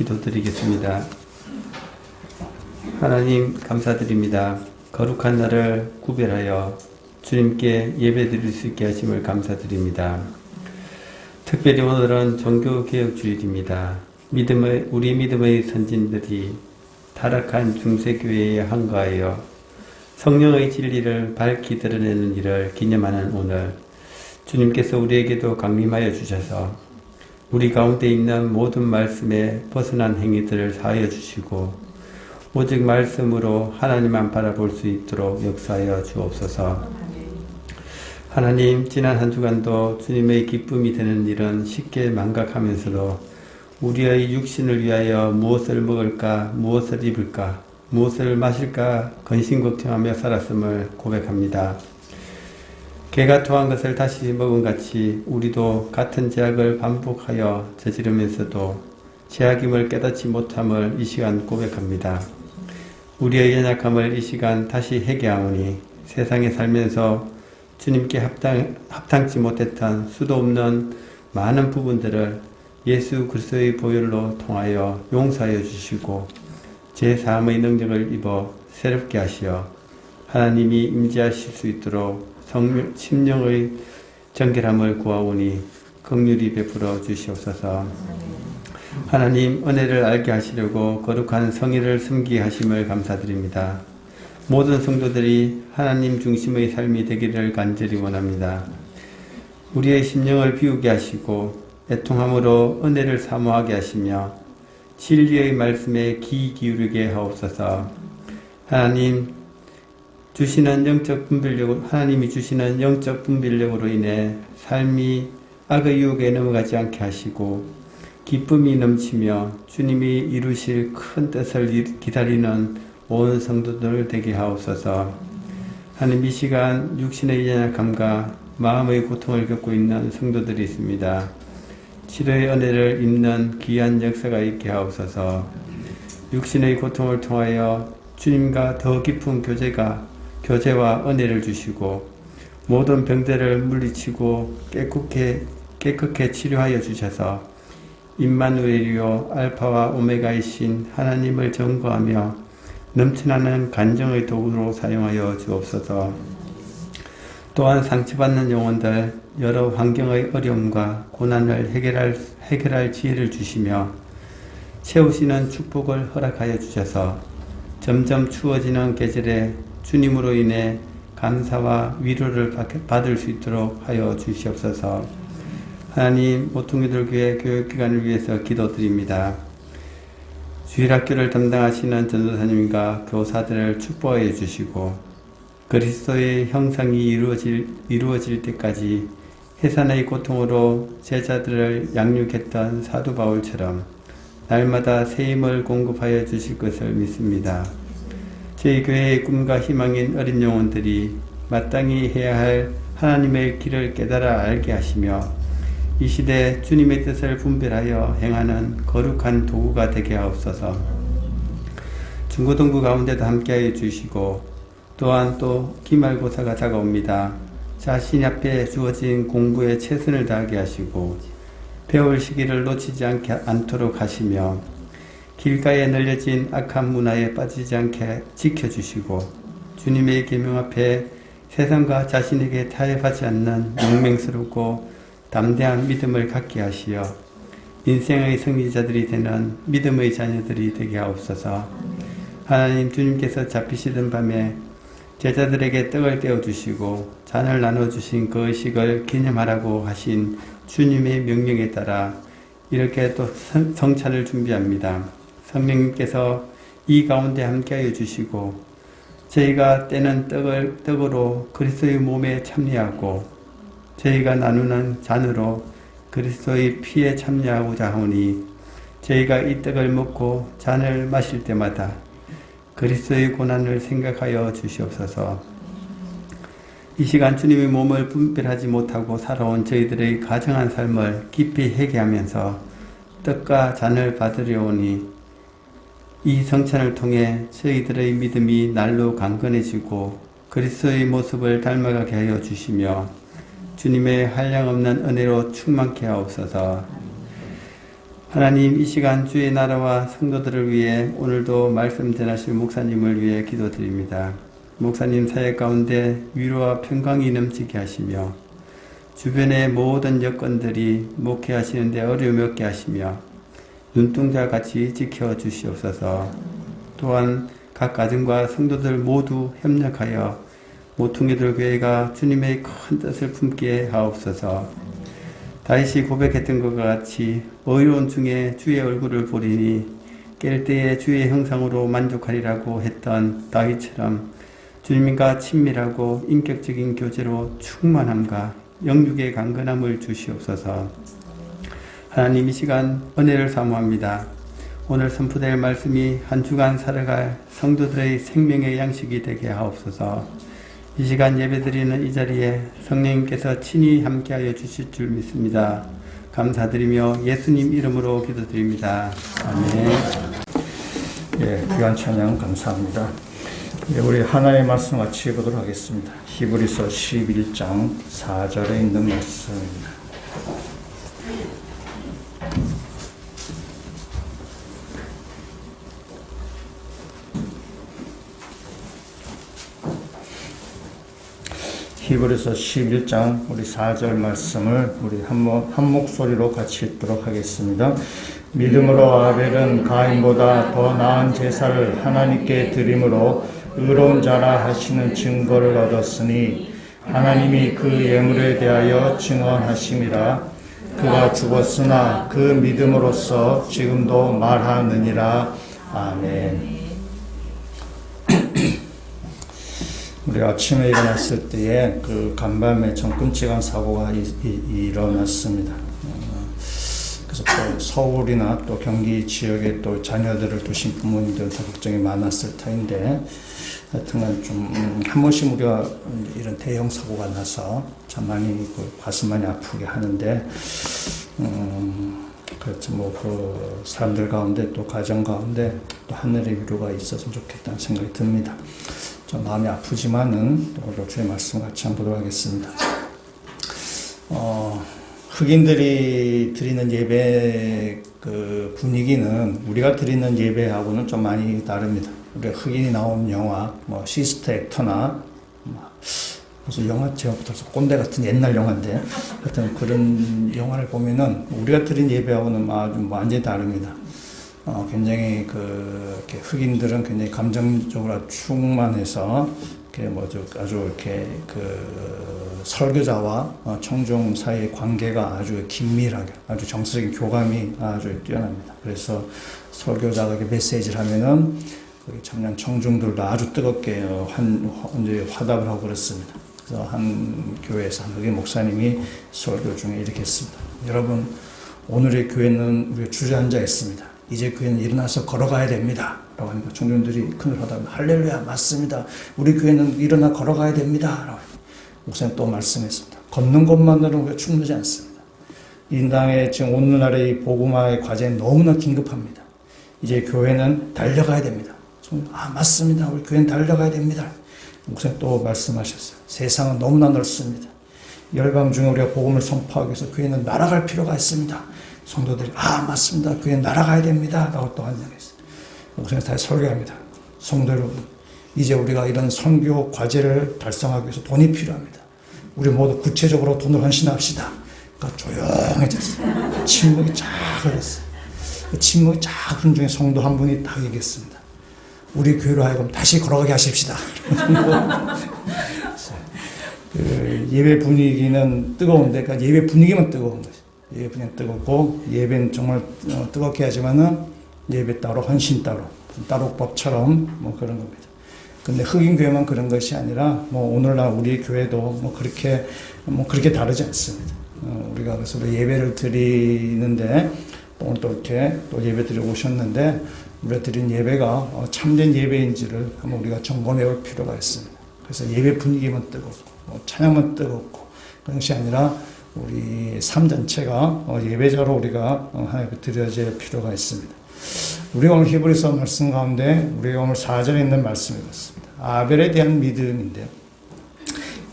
기도드리겠습니다. 하나님 감사드립니다. 거룩한 날을 구별하여 주님께 예배드릴 수 있게 하심을 감사드립니다. 특별히 오늘은 종교개혁주일입니다. 우리 믿음의 선진들이 타락한 중세교회에 항거하여 성령의 진리를 밝히 드러내는 일을 기념하는 오늘, 주님께서 우리에게도 강림하여 주셔서 우리 가운데 있는 모든 말씀에 벗어난 행위들을 사하여 주시고 오직 말씀으로 하나님만 바라볼 수 있도록 역사하여 주옵소서. 하나님, 지난 한 주간도 주님의 기쁨이 되는 일은 쉽게 망각하면서도 우리의 육신을 위하여 무엇을 먹을까, 무엇을 입을까, 무엇을 마실까 근심걱정하며 살았음을 고백합니다. 개가 토한 것을 다시 먹은 같이 우리도 같은 죄악을 반복하여 저지르면서도 죄악임을 깨닫지 못함을 이 시간 고백합니다. 우리의 연약함을 이 시간 다시 회개하오니 세상에 살면서 주님께 합당치 못했던 수도 없는 많은 부분들을 예수 그리스도의 보혈로 통하여 용서하여 주시고 제3의 능력을 입어 새롭게 하시어 하나님이 임재하실 수 있도록 심령의 정결함을 구하오니 긍휼히 베풀어 주시옵소서. 하나님, 은혜를 알게 하시려고 거룩한 성의를 섬기게 하심을 감사드립니다. 모든 성도들이 하나님 중심의 삶이 되기를 간절히 원합니다. 우리의 심령을 비우게 하시고 애통함으로 은혜를 사모하게 하시며 진리의 말씀에 귀 기울이게 하옵소서. 하나님이 주시는 영적 분별력으로 인해 삶이 악의 유혹에 넘어가지 않게 하시고 기쁨이 넘치며 주님이 이루실 큰 뜻을 기다리는 온 성도들 되게 하옵소서. 하나님, 이 시간 육신의 연약함과 마음의 고통을 겪고 있는 성도들이 있습니다. 치료의 은혜를 입는 귀한 역사가 있게 하옵소서. 육신의 고통을 통하여 주님과 더 깊은 교제와 은혜를 주시고 모든 병들을 물리치고 깨끗게 치료하여 주셔서 임마누엘이요 알파와 오메가이신 하나님을 전거하며 넘쳐나는 간정의 도구로 사용하여 주옵소서. 또한 상처받는 영혼들 여러 환경의 어려움과 고난을 해결할 지혜를 주시며 채우시는 축복을 허락하여 주셔서 점점 추워지는 계절에 주님으로 인해 감사와 위로를 받을 수 있도록 하여 주시옵소서. 하나님, 모퉁이들 교회 교육기관을 위해서 기도드립니다. 주일학교를 담당하시는 전도사님과 교사들을 축복하여 주시고 그리스도의 형상이 이루어질 때까지 해산의 고통으로 제자들을 양육했던 사도 바울처럼 날마다 새 힘을 공급하여 주실 것을 믿습니다. 저희 교회의 꿈과 희망인 어린 영혼들이 마땅히 해야 할 하나님의 길을 깨달아 알게 하시며 이 시대 주님의 뜻을 분별하여 행하는 거룩한 도구가 되게 하옵소서. 중고등부 가운데도 함께하여 주시고 또한 또 기말고사가 다가옵니다. 자신 앞에 주어진 공부에 최선을 다하게 하시고 배울 시기를 놓치지 않도록 하시며 길가에 널려진 악한 문화에 빠지지 않게 지켜주시고 주님의 계명 앞에 세상과 자신에게 타협하지 않는 용맹스럽고 담대한 믿음을 갖게 하시어 인생의 승리자들이 되는 믿음의 자녀들이 되게 하옵소서. 하나님, 주님께서 잡히시던 밤에 제자들에게 떡을 떼어주시고 잔을 나눠주신 그 의식을 기념하라고 하신 주님의 명령에 따라 이렇게 또 성찬을 준비합니다. 성령님께서 이 가운데 함께하여 주시고 저희가 떼는 떡으로 그리스도의 몸에 참여하고 저희가 나누는 잔으로 그리스도의 피에 참여하고자 하오니 저희가 이 떡을 먹고 잔을 마실 때마다 그리스도의 고난을 생각하여 주시옵소서. 이 시간 주님의 몸을 분별하지 못하고 살아온 저희들의 가정한 삶을 깊이 회개하면서 떡과 잔을 받으려오니 이 성찬을 통해 저희들의 믿음이 날로 강건해지고 그리스도의 모습을 닮아가게 하여 주시며 주님의 한량없는 은혜로 충만케 하옵소서. 하나님, 이 시간 주의 나라와 성도들을 위해 오늘도 말씀 전하실 목사님을 위해 기도드립니다. 목사님 사역 가운데 위로와 평강이 넘치게 하시며 주변의 모든 여건들이 목회하시는데 어려움이 없게 하시며 눈동자 같이 지켜주시옵소서. 또한 각 가정과 성도들 모두 협력하여 모퉁이들 교회가 주님의 큰 뜻을 품게 하옵소서. 다윗이 고백했던 것과 같이 어려운 중에 주의 얼굴을 보리니 깰 때에 주의 형상으로 만족하리라고 했던 다윗처럼 주님과 친밀하고 인격적인 교제로 충만함과 영육의 강건함을 주시옵소서. 하나님, 이 시간 은혜를 사모합니다. 오늘 선포될 말씀이 한 주간 살아갈 성도들의 생명의 양식이 되게 하옵소서. 이 시간 예배드리는 이 자리에 성령님께서 친히 함께하여 주실 줄 믿습니다. 감사드리며 예수님 이름으로 기도드립니다. 아멘. 예, 귀한 찬양 감사합니다. 예, 우리 하나님의 말씀 같이 보도록 하겠습니다. 히브리서 11장 4절에 있는 말씀입니다. 히브리서 11장 우리 4절 말씀을 우리 한 목소리로 같이 읽도록 하겠습니다. 믿음으로 아벨은 가인보다 더 나은 제사를 하나님께 드림으로 의로운 자라 하시는 증거를 얻었으니 하나님이 그 예물에 대하여 증언하심이라. 그가 죽었으나 그 믿음으로써 지금도 말하느니라. 아멘. 우리 아침에 일어났을 때에 그 간밤에 좀 끔찍한 사고가 일어났습니다. 그래서 또 서울이나 또 경기 지역에 또 자녀들을 두신 부모님들은 더 걱정이 많았을 터인데, 하여튼간 좀 한 번씩 우리가 이런 대형 사고가 나서 참 많이 가슴 많이 아프게 하는데, 그렇죠. 그 사람들 가운데 또 가정 가운데 또 하늘의 위로가 있었으면 좋겠다는 생각이 듭니다. 좀 마음이 아프지만은 또 주의 말씀 같이 한번 보도록 하겠습니다. 흑인들이 드리는 예배 그 분위기는 우리가 드리는 예배하고는 좀 많이 다릅니다. 우리가 흑인이 나온 영화, 뭐 시스터 액터나 무슨 영화 제목부터 꼰대 같은 옛날 영화인데, 하여튼 그런 영화를 보면은 우리가 드린 예배하고는 완전히 다릅니다. 굉장히 이렇게 흑인들은 굉장히 감정적으로 충만해서 아주 이렇게 설교자와 청중 사이의 관계가 아주 긴밀하게, 아주 정서적인 교감이 아주 뛰어납니다. 그래서 설교자가 메시지를 하면은 청년 청중들도 아주 뜨겁게 이제 화답을 하고 그렇습니다. 그래서 한 교회에서 한 흑인 목사님이 설교 중에 이렇게 했습니다. 여러분, 오늘의 교회는 우리가 주저앉아 있습니다. 이제 교회는 일어나서 걸어가야 됩니다. 라고 하니까 청중들이 큰소리 하다가 할렐루야, 맞습니다. 우리 교회는 일어나 걸어가야 됩니다. 라고 목사님 또 말씀했습니다. 걷는 것만으로는 우리가 충분하지 않습니다. 인당의 지금 오늘날의 이 복음화의 과제는 너무나 긴급합니다. 이제 교회는 달려가야 됩니다. 맞습니다. 우리 교회는 달려가야 됩니다. 목사님 또 말씀하셨어요. 세상은 너무나 넓습니다. 열방 중에 우리가 복음을 선포하기 위해서 교회는 날아갈 필요가 있습니다. 성도들이 맞습니다. 교회는 날아가야 됩니다. 라고 또 환영했어요. 목사님 다시 설교합니다. 성도 여러분, 이제 우리가 이런 선교 과제를 달성하기 위해서 돈이 필요합니다. 우리 모두 구체적으로 돈을 헌신합시다. 그러니까 조용해졌어요. 침묵이 쫙 흘렀어요. 그 침묵이 쫙 흐른 중에 성도 한 분이 딱 얘기했습니다. 우리 교회로 하여금 다시 걸어가게 하십시다. 예배 분위기는 뜨거운데, 그러니까 예배 분위기만 뜨거운 거죠. 예배 분위기는 뜨겁고, 예배는 정말 뜨겁게 하지만은 예배 따로, 헌신 따로, 따로법처럼 그런 겁니다. 근데 흑인 교회만 그런 것이 아니라, 오늘날 우리 교회도 그렇게 다르지 않습니다. 우리가 그래서 예배를 드리는데, 오늘 또 이렇게 또 예배 드리고 오셨는데, 우리가 드린 예배가 참된 예배인지를 한번 우리가 점검해 볼 필요가 있습니다. 그래서 예배 분위기만 뜨겁고, 찬양만 뜨겁고, 그런 것이 아니라 우리 삶 전체가 예배자로 우리가 하나님께 드려질 필요가 있습니다. 우리가 오늘 히브리서 말씀 가운데 우리가 오늘 4절에 있는 말씀이었습니다. 아벨에 대한 믿음인데요.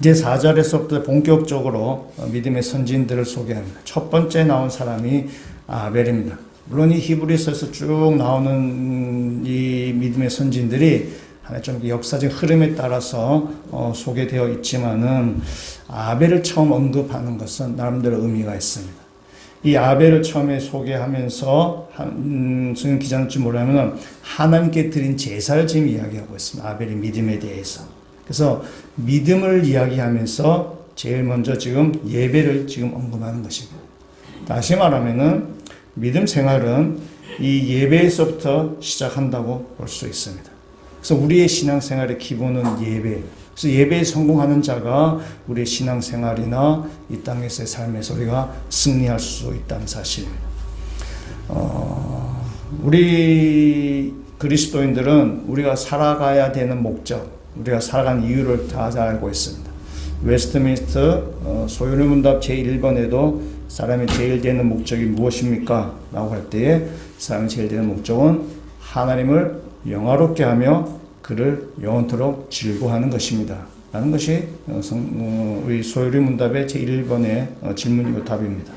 이제 4절에서부터 본격적으로 믿음의 선진들을 소개합니다. 첫 번째 나온 사람이 아벨입니다. 물론 이 히브리서에서 쭉 나오는 이 믿음의 선진들이 하나의 좀 역사적 흐름에 따라서 소개되어 있지만은 아벨을 처음 언급하는 것은 나름대로 의미가 있습니다. 이 아벨을 처음에 소개하면서 성경 기자인지 모르면 하나님께 드린 제사를 지금 이야기하고 있습니다. 아벨의 믿음에 대해서. 그래서 믿음을 이야기하면서 제일 먼저 지금 예배를 지금 언급하는 것입니다. 다시 말하면은 믿음 생활은 이 예배에서부터 시작한다고 볼 수 있습니다. 그래서 우리의 신앙생활의 기본은 예배예요. 그래서 예배에 성공하는 자가 우리의 신앙생활이나 이 땅에서의 삶에서 우리가 승리할 수 있다는 사실입니다. 우리 그리스도인들은 우리가 살아가야 되는 목적, 우리가 살아가는 이유를 다 잘 알고 있습니다. 웨스트민스터 소요리 문답 제1번에도 사람이 제일 되는 목적이 무엇입니까? 라고 할 때에 사람이 제일 되는 목적은 하나님을 영화롭게 하며 그를 영원토록 즐거워하는 것입니다. 라는 것이 우리 소요리 문답의 제1번의 질문이고 답입니다.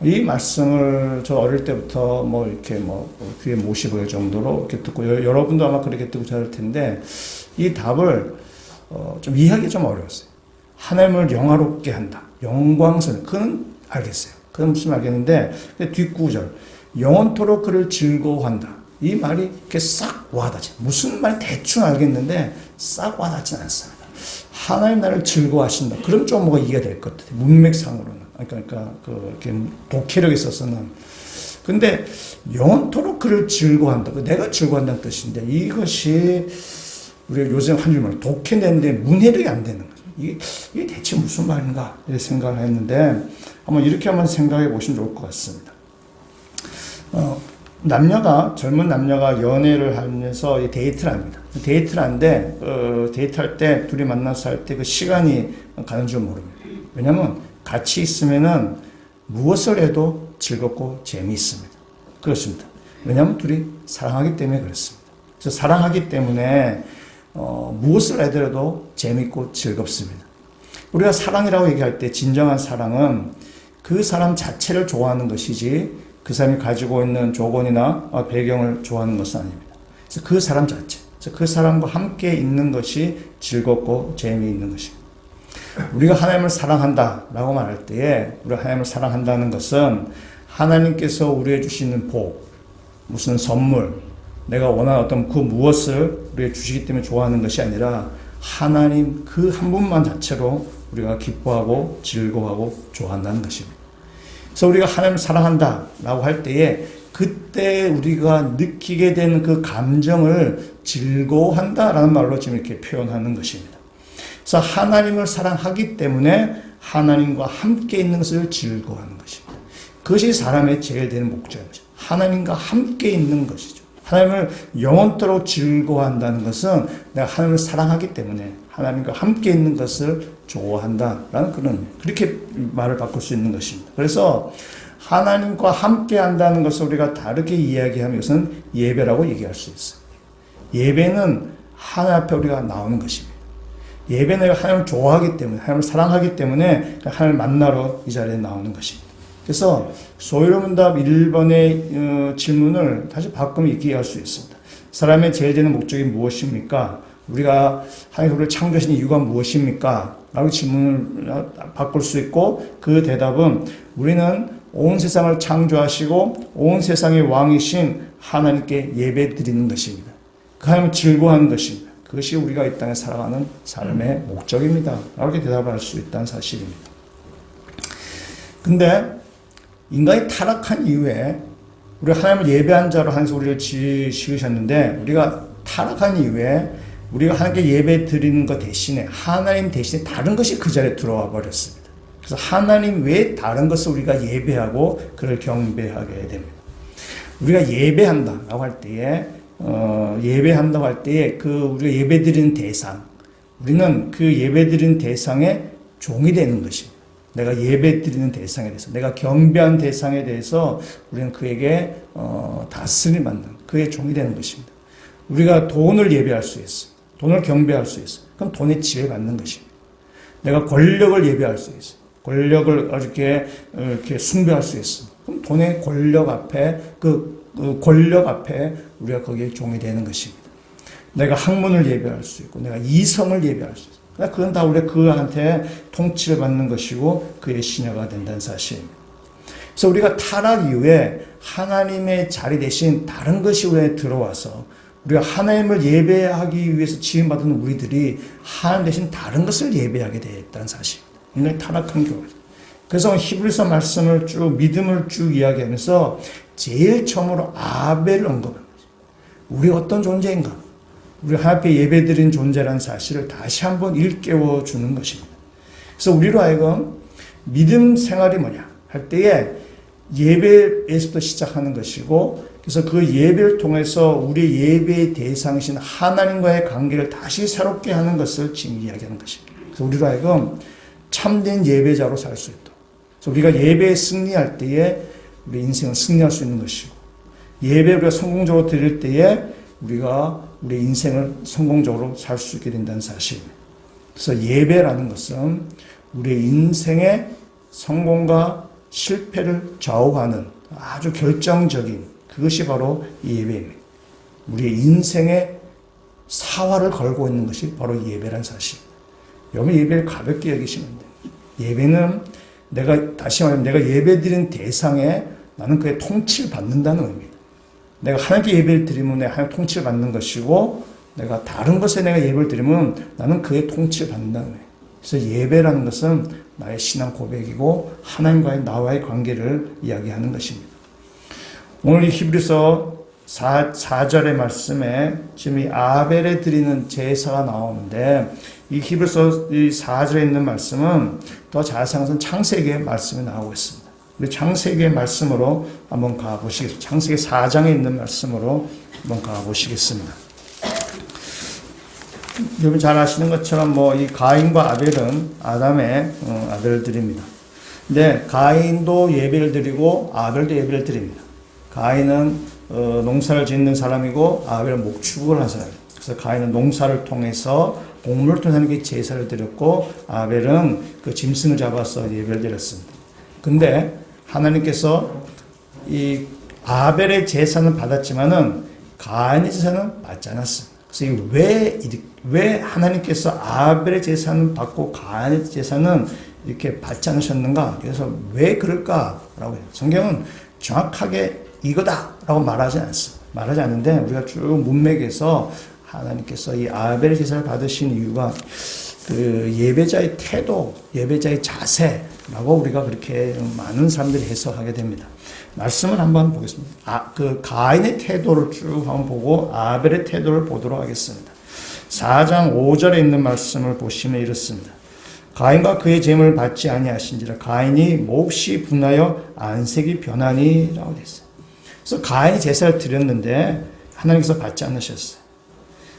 이 말씀을 저 어릴 때부터 이렇게 귀에 못이 보일 정도로 이렇게 듣고 여러분도 아마 그렇게 듣고 자랄 텐데 이 답을 좀 이해하기 좀 어려웠어요. 하나님을 영화롭게 한다. 영광스러운. 그건 알겠어요. 그건 무슨 알겠는데 뒷구절 영원토록 그를 즐거워한다. 이 말이 이렇게 싹 와닿지. 무슨 말 대충 알겠는데 싹 와닿지 않습니다. 하나님 나를 즐거워하신다. 그럼 좀 뭐가 이해가 될 것 같아요. 문맥상으로는. 그러니까 이렇게 독해력에 있어서는. 근데 영원토록 그를 즐거워한다. 내가 즐거워한다는 뜻인데 이것이 우리가 요즘 한 줄만 독해내는데 문해력이 안 되는 거죠. 이게 대체 무슨 말인가 이렇게 생각을 했는데 이렇게 한번 생각해 보시면 좋을 것 같습니다. 젊은 남녀가 연애를 하면서 데이트를 합니다. 데이트를 하는데, 데이트할 때, 둘이 만나서 할 때 그 시간이 가는 줄 모릅니다. 왜냐면 같이 있으면은 무엇을 해도 즐겁고 재미있습니다. 그렇습니다. 왜냐면 둘이 사랑하기 때문에 그렇습니다. 그래서 사랑하기 때문에, 무엇을 하더라도 재밌고 즐겁습니다. 우리가 사랑이라고 얘기할 때 진정한 사랑은 그 사람 자체를 좋아하는 것이지 그 사람이 가지고 있는 조건이나 배경을 좋아하는 것은 아닙니다. 그래서 그 사람 자체, 그 사람과 함께 있는 것이 즐겁고 재미있는 것입니다. 우리가 하나님을 사랑한다라고 말할 때에 우리가 하나님을 사랑한다는 것은 하나님께서 우리에게 주시는 복, 무슨 선물, 내가 원하는 어떤 그 무엇을 우리에게 주시기 때문에 좋아하는 것이 아니라 하나님 그 한 분만 자체로 우리가 기뻐하고 즐거워하고 좋아한다는 것입니다. 그래서 우리가 하나님을 사랑한다라고 할 때에 그때 우리가 느끼게 되는 그 감정을 즐거워한다라는 말로 지금 이렇게 표현하는 것입니다. 그래서 하나님을 사랑하기 때문에 하나님과 함께 있는 것을 즐거워하는 것입니다. 그것이 사람의 제일 되는 목적입니다. 하나님과 함께 있는 것이죠. 하나님을 영원토록 즐거워한다는 것은 내가 하나님을 사랑하기 때문에 하나님과 함께 있는 것을 좋아한다라는 그렇게 말을 바꿀 수 있는 것입니다. 그래서 하나님과 함께 한다는 것을 우리가 다르게 이야기하면 이것은 예배라고 얘기할 수 있어요. 예배는 하나님 앞에 우리가 나오는 것입니다. 예배는 하나님을 좋아하기 때문에, 하나님을 사랑하기 때문에 하나님을 만나러 이 자리에 나오는 것입니다. 그래서 소요리 문답 1번의 질문을 다시 바꾸면 이렇게 이해할 수 있습니다. 사람의 제일 되는 목적이 무엇입니까? 우리가 하나님 우리를 창조하신 이유가 무엇입니까? 라고 질문을 바꿀 수 있고 그 대답은 우리는 온 세상을 창조하시고 온 세상의 왕이신 하나님께 예배 드리는 것입니다. 그 하나님을 즐거워하는 것입니다. 그것이 우리가 이 땅에 살아가는 삶의 목적입니다. 이렇게 대답할 수 있다는 사실입니다. 근데 인간이 타락한 이후에 우리가 하나님을 예배한 자로 하나님께서 우리를 지으셨는데 우리가 타락한 이후에 우리가 하나님께 예배 드리는 것 대신에 하나님 대신에 다른 것이 그 자리에 들어와 버렸습니다. 그래서 하나님 외에 다른 것을 우리가 예배하고 그를 경배하게 됩니다. 우리가 예배한다라고 할 때에 예배한다고 할 때에 우리가 예배드리는 대상, 우리는 그 예배드리는 대상의 종이 되는 것입니다. 내가 예배드리는 대상에 대해서, 내가 경배한 대상에 대해서 우리는 그에게 다스림을 받는 그의 종이 되는 것입니다. 우리가 돈을 예배할 수 있어요. 돈을 경배할 수 있어요. 그럼 돈에 지배받는 것입니다. 내가 권력을 예배할 수 있어요. 권력을 이렇게 숭배할 수 있습니다. 그럼 돈의 권력 앞에 그 권력 앞에 우리가 거기에 종이 되는 것입니다. 내가 학문을 예배할 수 있고 내가 이성을 예배할 수 있고 그건 다 우리가 그한테 통치를 받는 것이고 그의 신하가 된다는 사실입니다. 그래서 우리가 타락 이후에 하나님의 자리 대신 다른 것이 우리에 들어와서 우리가 하나님을 예배하기 위해서 지음받은 우리들이 하나님 대신 다른 것을 예배하게 되었다는 사실입니다. 굉장히 타락한 교회. 그래서 히브리서 말씀을 쭉 믿음을 쭉 이야기하면서 제일 처음으로 아벨을 언급합니다. 우리가 어떤 존재인가? 우리 하나님 앞에 예배드린 존재라는 사실을 다시 한번 일깨워 주는 것입니다. 그래서 우리로 하여금 믿음 생활이 뭐냐 할 때에 예배에서부터 시작하는 것이고 그래서 그 예배를 통해서 우리 예배의 대상이신 하나님과의 관계를 다시 새롭게 하는 것을 지금 이야기하는 것입니다. 그래서 우리로 하여금 참된 예배자로 살 수 있도록 그래서 우리가 예배에 승리할 때에 우리 인생은 승리할 수 있는 것이고 예배 우리가 성공적으로 드릴 때에 우리가 우리 인생을 성공적으로 살 수 있게 된다는 사실입니다. 그래서 예배라는 것은 우리의 인생의 성공과 실패를 좌우하는 아주 결정적인 그것이 바로 예배입니다. 우리의 인생의 사활을 걸고 있는 것이 바로 예배라는 사실입니다. 여러분 예배를 가볍게 여기시면 돼요. 예배는 다시 말하면 내가 예배드리는 대상에 나는 그의 통치를 받는다는 의미입니다. 내가 하나님께 예배를 드리면 내가 하나님 통치를 받는 것이고 내가 다른 것에 내가 예배를 드리면 나는 그의 통치를 받는다는 거예요. 그래서 예배라는 것은 나의 신앙 고백이고 하나님과의 나와의 관계를 이야기하는 것입니다. 오늘 이 히브리서 4절의 말씀에 지금 이 아벨에 드리는 제사가 나오는데 이 히브리서 4절에 있는 말씀은 더 자세한 창세기의 말씀이 나오고 있습니다. 우리 창세기의 말씀으로 한번 가보시겠습니다. 창세기 4장에 있는 말씀으로 한번 가보시겠습니다. 여러분 잘 아시는 것처럼 이 가인과 아벨은 아담의 아들들입니다. 근데 가인도 예배를 드리고 아벨도 예배를 드립니다. 가인은 농사를 짓는 사람이고 아벨은 목축을 한 사람입니다. 그래서 가인은 농사를 통해서 곡물을 통해서 하나님께 제사를 드렸고 아벨은 그 짐승을 잡아서 예배를 드렸습니다. 근데 하나님께서 이 아벨의 제사는 받았지만은 가인의 제사는 받지 않았습니다. 그래서 왜 하나님께서 아벨의 제사는 받고 가인의 제사는 이렇게 받지 않으셨는가? 그래서 왜 그럴까라고 해요. 성경은 정확하게 이거다라고 말하지 않습니다. 말하지 않는데 우리가 쭉 문맥에서 하나님께서 이 아벨의 제사를 받으신 이유가 그 예배자의 태도, 예배자의 자세라고 우리가 그렇게 많은 사람들이 해석하게 됩니다. 말씀을 한번 보겠습니다. 그 가인의 태도를 쭉 한번 보고 아벨의 태도를 보도록 하겠습니다. 4장 5절에 있는 말씀을 보시면 이렇습니다. 가인과 그의 재물을 받지 아니하신지라 가인이 몹시 분하여 안색이 변하니라고 됐어요. 그래서 가인이 제사를 드렸는데 하나님께서 받지 않으셨어요.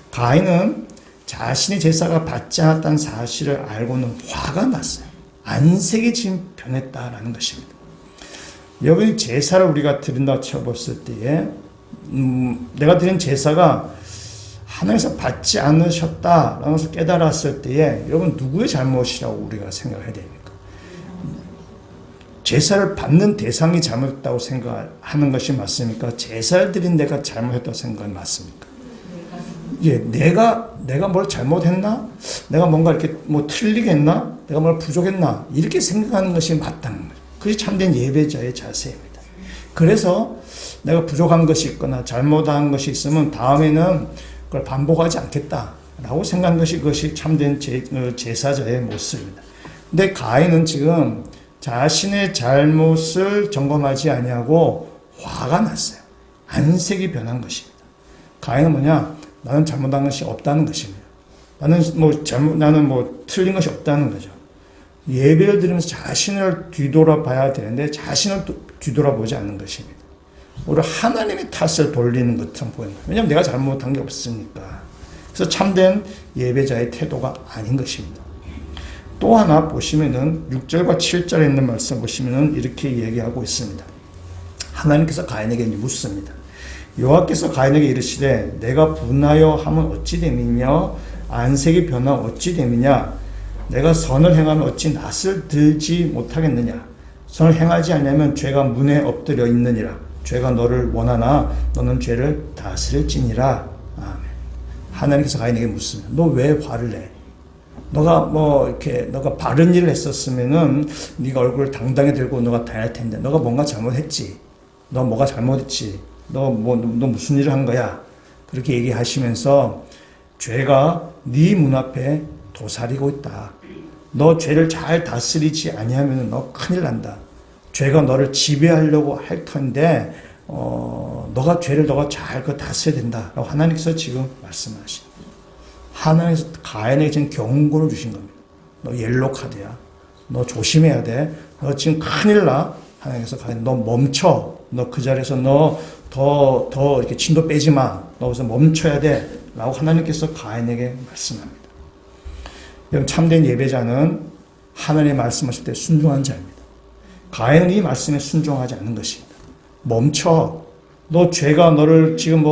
가인은 자신의 제사가 받지 않았다는 사실을 알고는 화가 났어요. 안색이 지금 변했다라는 것입니다. 여기 제사를 우리가 드린다고 쳐봤을 때에 내가 드린 제사가 하나님께서 받지 않으셨다라는 것을 깨달았을 때에 여러분 누구의 잘못이라고 우리가 생각해야 됩니까? 제사를 받는 대상이 잘못했다고 생각하는 것이 맞습니까? 제사를 드린 내가 잘못했다고 생각하는 맞습니까? 예, 내가 뭘 잘못했나? 내가 뭔가 이렇게 틀리겠나? 내가 뭘 부족했나? 이렇게 생각하는 것이 맞다는 거죠. 그것이 참된 예배자의 자세입니다. 그래서 내가 부족한 것이 있거나 잘못한 것이 있으면 다음에는 그걸 반복하지 않겠다라고 생각하는 것이 그것이 참된 제사자의 모습입니다. 근데 가인은 지금 자신의 잘못을 점검하지 아니하고 화가 났어요. 안색이 변한 것입니다. 가인은 뭐냐? 나는 잘못한 것이 없다는 것입니다. 나는 틀린 것이 없다는 거죠. 예배를 드리면서 자신을 뒤돌아봐야 되는데 자신을 뒤돌아보지 않는 것입니다. 오히려 하나님의 탓을 돌리는 것처럼 보이는 거예요. 왜냐하면 내가 잘못한 게 없으니까. 그래서 참된 예배자의 태도가 아닌 것입니다. 또 하나 보시면은 6절과 7절에 있는 말씀 보시면은 이렇게 얘기하고 있습니다. 하나님께서 가인에게 묻습니다. 여호와께서 가인에게 이르시되 내가 분하여 하면 어찌 됨이며 안색이 변하면 어찌 됨이냐 내가 선을 행하면 어찌 낯을 들지 못하겠느냐 선을 행하지 않으면 죄가 문에 엎드려 있느니라. 죄가 너를 원하나 너는 죄를 다스릴지니라. 아멘. 하나님께서 가인에게 묻습니다. 너 왜 화를 내? 너가 너가 바른 일을 했었으면은 네가 얼굴을 당당히 들고 너가 다 할 텐데 너가 뭔가 잘못했지. 너 뭐가 잘못했지. 너 무슨 일을 한 거야? 그렇게 얘기하시면서 죄가 네 문 앞에 도사리고 있다. 너 죄를 잘 다스리지 아니하면 너 큰일 난다. 죄가 너를 지배하려고 할 텐데 너가 죄를 잘 다스려야 된다라고 하나님께서 지금 말씀하신. 하나님께서 가인에게 지금 경고를 주신 겁니다. 너 옐로 카드야. 너 조심해야 돼. 너 지금 큰일 나. 하나님께서 가인 너 멈춰. 너 그 자리에서 너 더 이렇게 진도 빼지 마. 너 여기서 멈춰야 돼. 라고 하나님께서 가인에게 말씀합니다. 여러분 참된 예배자는 하나님의 말씀하실 때 순종한 자입니다. 가인은 이 말씀에 순종하지 않는 것입니다. 멈춰. 너 죄가 너를 지금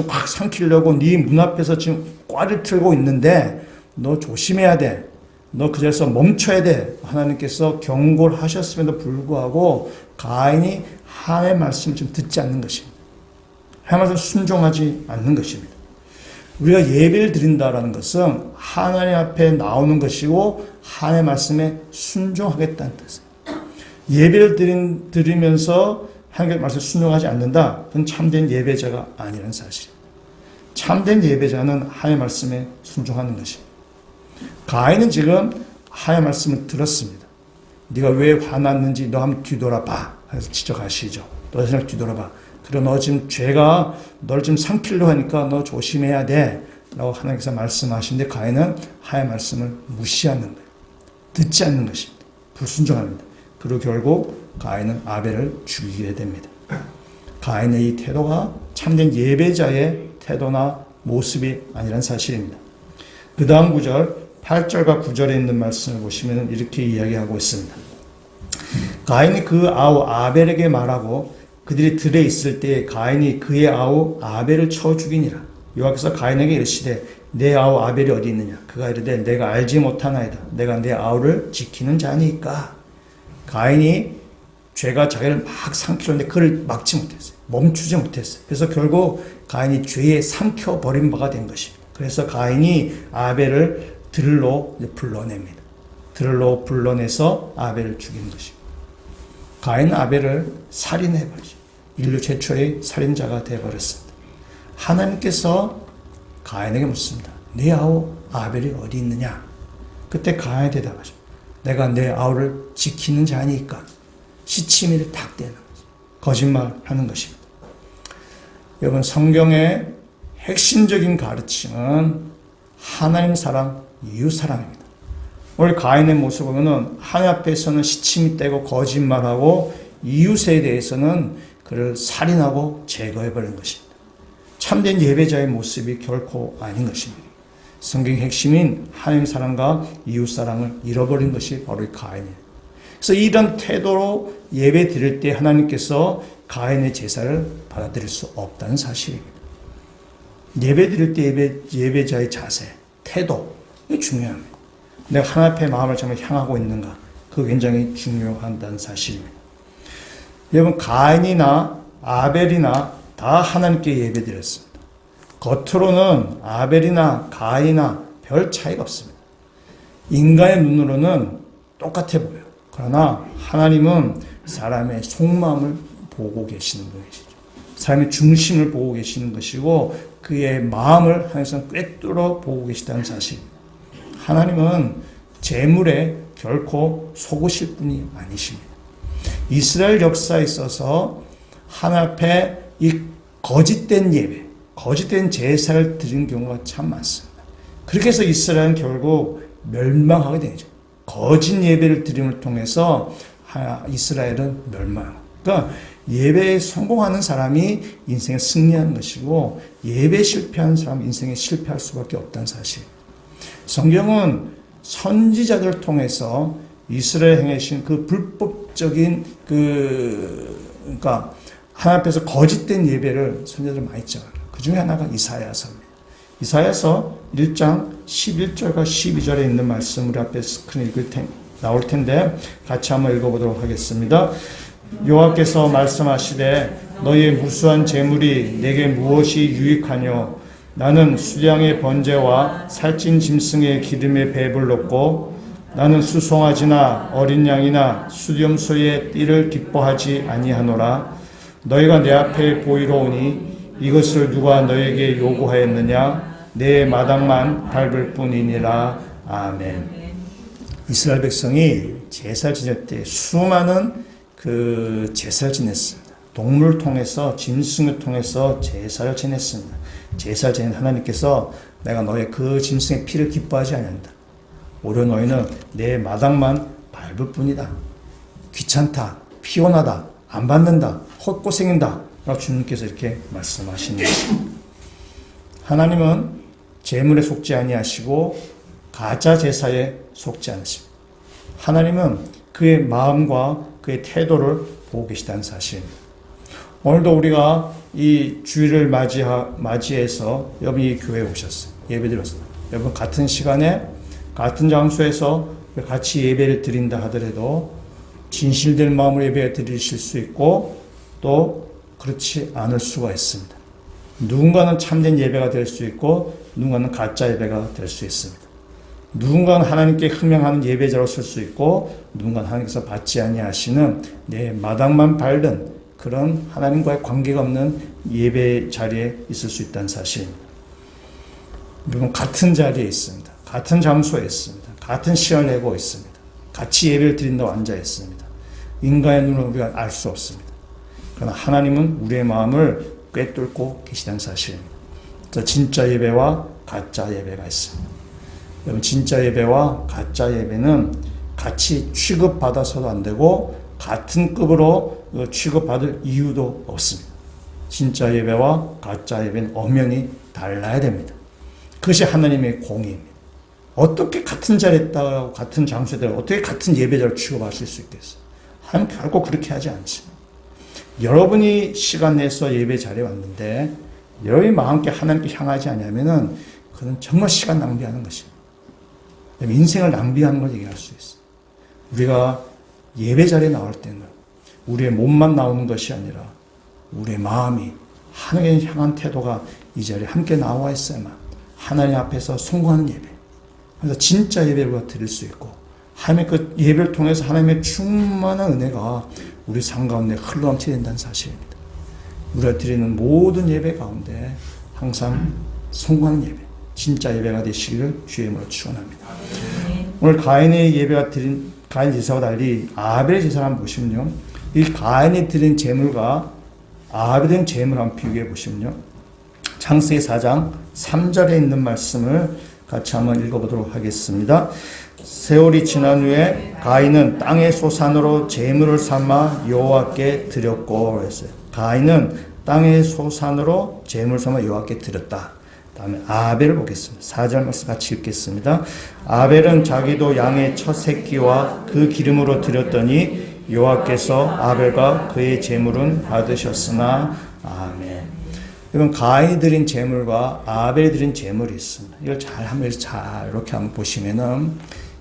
확 삼키려고 네 문 앞에서 지금 꽈를 틀고 있는데 너 조심해야 돼. 너 그 자리에서 멈춰야 돼. 하나님께서 경고를 하셨음에도 불구하고 가인이 하나님의 말씀을 지금 듣지 않는 것입니다. 하나님의 말씀을 순종하지 않는 것입니다. 우리가 예배를 드린다라는 것은 하나님 앞에 나오는 것이고 하나님의 말씀에 순종하겠다는 뜻이에요. 예배를 드리면서 하나님의 말씀에 순종하지 않는다. 그건 참된 예배자가 아니라는 사실이에요. 참된 예배자는 하나님의 말씀에 순종하는 것입니다. 가인은 지금 하나님의 말씀을 들었습니다. 네가 왜 화났는지 너 한번 뒤돌아봐. 그래서 지적하시죠. 너 그냥 뒤돌아봐. 그리고 너 지금 죄가 너를 지금 삼키려고 하니까 너 조심해야 돼. 라고 하나님께서 말씀하시는데 가인은 하나님의 말씀을 무시하는 거예요. 듣지 않는 것입니다. 불순종합니다. 그리고 결국 가인은 아벨을 죽이게 됩니다. 가인의 이 태도가 참된 예배자의 태도나 모습이 아니라는 사실입니다. 그 다음 구절 8절과 9절에 있는 말씀을 보시면 이렇게 이야기하고 있습니다. 가인이 그 아우 아벨에게 말하고 그들이 들에 있을 때 가인이 그의 아우 아벨을 쳐 죽이니라. 여호와께서 가인에게 이르시되 내 아우 아벨이 어디 있느냐. 그가 이르되 내가 알지 못하나이다. 내가 내 아우를 지키는 자니까. 가인이 죄가 자기를 막 삼키려는데 그를 막지 못했어요. 멈추지 못했어요. 그래서 결국 가인이 죄에 삼켜버린 바가 된 것입니다. 그래서 가인이 아벨을 들로 불러냅니다. 들로 불러내서 아벨을 죽인 것입니다. 가인은 아벨을 살인해버리죠. 인류 최초의 살인자가 되어버렸습니다. 하나님께서 가인에게 묻습니다. 네 아우 아벨이 어디 있느냐? 그때 가인이 대답하죠. 내가 내 아우를 지키는 자니까. 시치미를 탁 떼는 거죠. 거짓말하는 것입니다. 여러분 성경의 핵심적인 가르침은 하나님 사랑, 이웃 사랑입니다. 오늘 가인의 모습을 보면은 하나님 앞에서는 시침이 떼고 거짓말하고 이웃에 대해서는 그를 살인하고 제거해버리는 것입니다. 참된 예배자의 모습이 결코 아닌 것입니다. 성경의 핵심인 하나님 사랑과 이웃 사랑을 잃어버린 것이 바로 이 가인이에요. 그래서 이런 태도로 예배 드릴 때 하나님께서 가인의 제사를 받아들일 수 없다는 사실입니다. 예배 드릴 때 예배자의 자세, 태도, 이게 중요합니다. 내가 하나님 앞에 마음을 정말 향하고 있는가, 그거 굉장히 중요하다는 사실입니다. 여러분 가인이나 아벨이나 다 하나님께 예배 드렸습니다. 겉으로는 아벨이나 가인이나 별 차이가 없습니다. 인간의 눈으로는 똑같아 보여요. 그러나 하나님은 사람의 속마음을 보고 계시는 분이시죠. 사람의 중심을 보고 계시는 것이고 그의 마음을 하나님께서는 꿰뚫어 보고 계시다는 사실입니다. 하나님은 재물에 결코 속으실 분이 아니십니다. 이스라엘 역사에 있어서 하나님 앞에 이 거짓된 예배, 거짓된 제사를 드리는 경우가 참 많습니다. 그렇게 해서 이스라엘은 결국 멸망하게 되죠. 거짓 예배를 드림을 통해서 이스라엘은 멸망. 그러니까 예배에 성공하는 사람이 인생에 승리하는 것이고 예배 실패하는 사람은 인생에 실패할 수밖에 없다는 사실. 성경은 선지자들을 통해서 이스라엘 행하신 그 불법적인 그러니까 하나님 앞에서 거짓된 예배를 선지자들 많이 찍어요. 그 중에 하나가 이사야서입니다. 이사야서 1장 11절과 12절에 있는 말씀 우리 앞에 스크린 나올 텐데 같이 한번 읽어보도록 하겠습니다. 여호와께서 말씀하시되 너희의 무수한 재물이 내게 무엇이 유익하뇨? 나는 수량의 번제와 살찐 짐승의 기름에 배불렀고 나는 수송아지나 어린 양이나 수렴소의 띠를 기뻐하지 아니하노라. 너희가 내 앞에 보이러 오니 이것을 누가 너에게 요구하였느냐? 내 마당만 밟을 뿐이니라. 아멘. 이스라엘 백성이 제사 지낼 때 수많은 그 제사를 지냈습니다. 동물을 통해서 짐승을 통해서 제사를 지냈습니다. 제사를 지낸 하나님께서 내가 너의 그 짐승의 피를 기뻐하지 않는다. 오히려 너희는 내 마당만 밟을 뿐이다. 귀찮다. 피곤하다. 안 받는다. 헛고생인다. 라고 주님께서 이렇게 말씀하십니다. 하나님은 재물에 속지 아니하시고 가짜 제사에 속지 않으십니다. 하나님은 그의 마음과 그의 태도를 보고 계시다는 사실입니다. 오늘도 우리가 이 주일을 맞이해서 여러분이 이 교회에 오셨어요. 예배 드렸어요. 여러분 같은 시간에 같은 장소에서 같이 예배를 드린다 하더라도 진실된 마음으로 예배 드리실 수 있고 또 그렇지 않을 수가 있습니다. 누군가는 참된 예배가 될 수 있고 누군가는 가짜 예배가 될 수 있습니다. 누군가는 하나님께 흠명하는 예배자로 쓸 수 있고 누군가는 하나님께서 받지 아니하시는 내 마당만 밟는 그런 하나님과의 관계가 없는 예배 자리에 있을 수 있다는 사실입니다. 여러분 같은 자리에 있습니다. 같은 장소에 있습니다. 같은 시간을 내고 있습니다. 같이 예배를 드린다고 앉아 있습니다. 인간의 눈으로 우리가 알 수 없습니다. 그러나 하나님은 우리의 마음을 꿰뚫고 계시다는 사실입니다. 그래서 진짜 예배와 가짜 예배가 있습니다. 여러분 진짜 예배와 가짜 예배는 같이 취급받아서도 안 되고 같은 급으로 취급받을 이유도 없습니다. 진짜 예배와 가짜 예배는 엄연히 달라야 됩니다. 그것이 하나님의 공의입니다. 어떻게 같은 자리에 있다고 같은 장소에 있다고 어떻게 같은 예배자를 취급하실 수 있겠어요? 하나님 결코 그렇게 하지 않습니다. 여러분이 시간 내서 예배 자리에 왔는데 여러분이 마음께 하나님께 향하지 않으면은 그건 정말 시간 낭비하는 것입니다. 인생을 낭비하는 걸 얘기할 수 있어요. 우리가 예배 자리에 나올 때는 우리의 몸만 나오는 것이 아니라 우리의 마음이 하나님을 향한 태도가 이 자리에 함께 나와 있어야만 하나님 앞에서 송구하는 예배. 그래서 진짜 예배를 우리가 드릴 수 있고 하나님의 그 예배를 통해서 하나님의 충만한 은혜가 우리 삶 가운데 흘러넘치게 된다는 사실입니다. 우리가 드리는 모든 예배 가운데 항상 송구하는 예배, 진짜 예배가 되시기를 주의 이름으로 축원합니다. 오늘 가인의 예배가 드린 가인 제사와 달리 아벨의 제사를 한번 보시면요, 이 가인이 드린 제물과 아벨이 드린 제물 한번 비교해 보시면요, 창세기 4장 3절에 있는 말씀을 같이 한번 읽어보도록 하겠습니다. 세월이 지난 후에 가인은 땅의 소산으로 제물을 삼아 여호와께 드렸고 그랬어요. 가인은 땅의 소산으로 제물을 삼아 여호와께 드렸다. 다음에 아벨을 보겠습니다. 4절 말씀 같이 읽겠습니다. 아벨은 자기도 양의 첫 새끼와 그 기름으로 드렸더니 여호와께서 아벨과 그의 제물은 받으셨으나 아멘. 이건 가인이 드린 제물과 아벨이 드린 제물이 있습니다. 이걸 잘 이렇게 한번 보시면은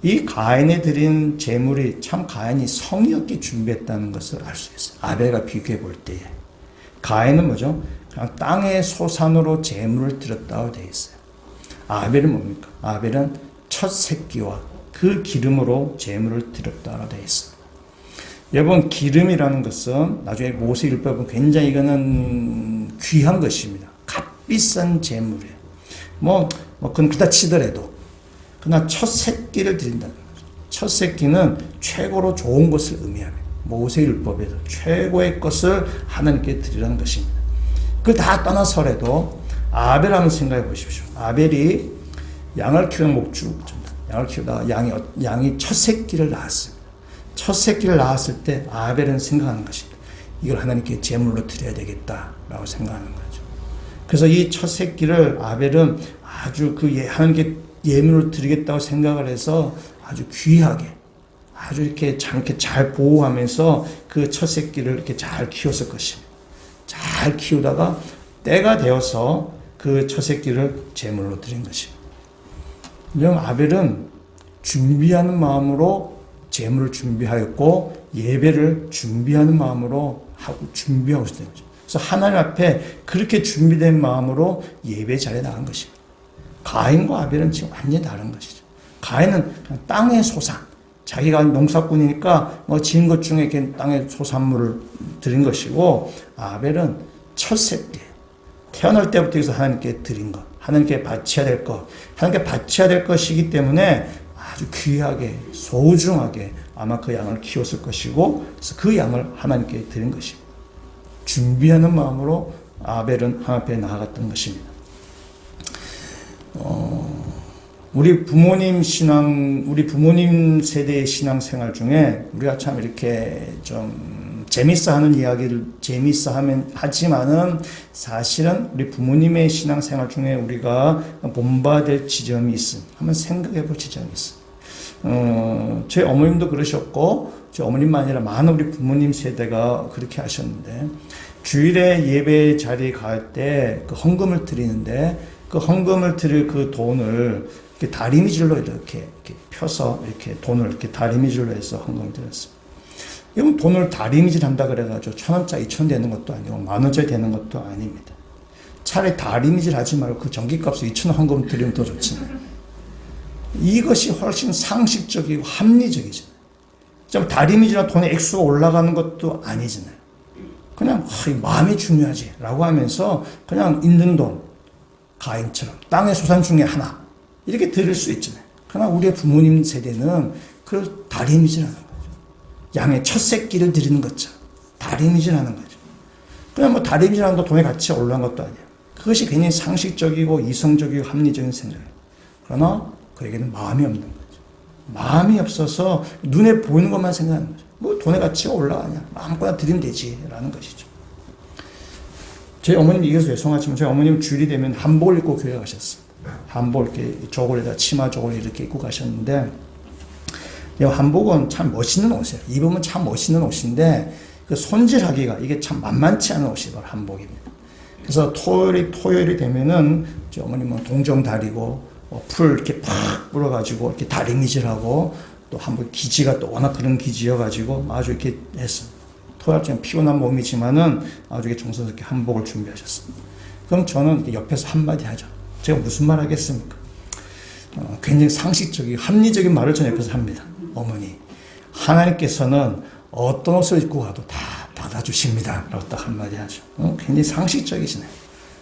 이 가인이 드린 제물이 참 가인이 성의 없게 준비했다는 것을 알 수 있어요. 아벨과 비교해 볼 때에 가인은 뭐죠? 그냥 땅의 소산으로 제물을 드렸다고 되어 있어요. 아벨은 뭡니까? 아벨은 첫 새끼와 그 기름으로 제물을 드렸다고 되어 있어요. 여러분 기름이라는 것은 나중에 모세율법은 굉장히 이거는 귀한 것입니다. 값비싼 제물이에요. 그건 그렇다 치더라도 그러나 첫 새끼를 드린다는 거죠. 첫 새끼는 최고로 좋은 것을 의미합니다. 모세율법에도 최고의 것을 하나님께 드리라는 것입니다. 그걸 다 떠나서라도 아벨 한번 생각해 보십시오. 아벨이 양을 키우는 목주입니다. 양을 키우다가 양이 첫 새끼를 낳았습니다. 첫 새끼를 낳았을 때 아벨은 생각하는 것입니다. 이걸 하나님께 제물로 드려야 되겠다라고 생각하는 거죠. 그래서 이 첫 새끼를 아벨은 아주 하나님께 예물을 드리겠다고 생각을 해서 아주 귀하게, 아주 이렇게 잘 보호하면서 그 첫 새끼를 이렇게 잘 키웠을 것입니다. 잘 키우다가 때가 되어서 그 첫 새끼를 제물로 드린 것입니다. 왜냐하면 아벨은 준비하는 마음으로 제물을 준비하였고 예배를 준비하는 마음으로 하고 준비하고 있었던 거죠. 그래서 하나님 앞에 그렇게 준비된 마음으로 예배 자리에 나간 것입니다. 가인과 아벨은 지금 완전히 다른 것이죠. 가인은 땅의 소산, 자기가 농사꾼이니까 지은 것 중에 이렇게 땅의 소산물을 드린 것이고, 아벨은 첫 새끼, 태어날 때부터 해서 하나님께 드린 것, 하나님께 바쳐야 될 것, 하나님께 바쳐야 될 것이기 때문에 아주 귀하게 소중하게 아마 그 양을 키웠을 것이고, 그래서 그 양을 하나님께 드린 것이고, 준비하는 마음으로 아벨은 하나님 앞에 나아갔던 것입니다. 우리 부모님 세대의 신앙생활 중에 우리가 참 이렇게 좀 재밌어하는 이야기를 하지만은 사실은 우리 부모님의 신앙생활 중에 우리가 본받아야 될 지점이 있습니다. 한번 생각해 볼 지점이 있습니다. 제 어머님도 그러셨고, 제 어머님만 아니라 많은 우리 부모님 세대가 그렇게 하셨는데, 주일에 예배 자리에 갈 때 그 헌금을 드리는데, 그 헌금을 드릴 그 돈을 이렇게 다리미질로 이렇게 펴서 이렇게 돈을 이렇게 다리미질로 해서 헌금을 드렸어요. 이건 돈을 다리미질 한다 그래가지고 1,000원짜리 2,000원 되는 것도 아니고 10,000원짜리 되는 것도 아닙니다. 차라리 다리미질 하지 말고 그 전기값을 2,000원 헌금 드리면 더 좋잖아요. 이것이 훨씬 상식적이고 합리적이잖아요. 좀 다리미질이나 돈의 액수가 올라가는 것도 아니잖아요. 그냥 마음이 중요하지 라고 하면서 그냥 있는 돈, 가인처럼 땅의 소산 중에 하나 이렇게 드릴 수 있잖아요. 그러나 우리의 부모님 세대는 그걸 다리미질하는 거죠. 양의 첫 새끼를 드리는 것처럼 다리미질하는 거죠. 그냥 다리미질하는 거 돈의 가치가 올라간 것도 아니에요. 그것이 굉장히 상식적이고 이성적이고 합리적인 생각이에요. 그러나 그에게는 마음이 없는 거죠. 마음이 없어서 눈에 보이는 것만 생각하는 거죠. 돈의 가치가 올라가냐, 아무거나 드리면 되지 라는 것이죠. 저희 어머님 얘기해서 죄송하지만 저희 어머님 주일이 되면 한복을 입고 교회 가셨어요. 한복 이렇게 저고리에다 치마 저고리 이렇게 입고 가셨는데, 이 한복은 참 멋있는 옷이에요. 입으면 참 멋있는 옷인데 그 손질하기가 이게 참 만만치 않은 옷이 바로 한복입니다. 그래서 토요일이 되면은 저희 어머님은 동정 다리고 풀 이렇게 팍 불어가지고 이렇게 다리미질하고, 또 한복 기지가 또 워낙 그런 기지여가지고 아주 이렇게 했어요. 토요일쯤 피곤한 몸이지만은 아주 정성스럽게 한복을 준비하셨습니다. 그럼 저는 옆에서 한마디 하죠. 제가 무슨 말 하겠습니까? 굉장히 상식적이고 합리적인 말을 전 옆에서 합니다. 어머니, 하나님께서는 어떤 옷을 입고 가도 다 받아주십니다 라고 딱 한마디 하죠. 굉장히 상식적이시네요.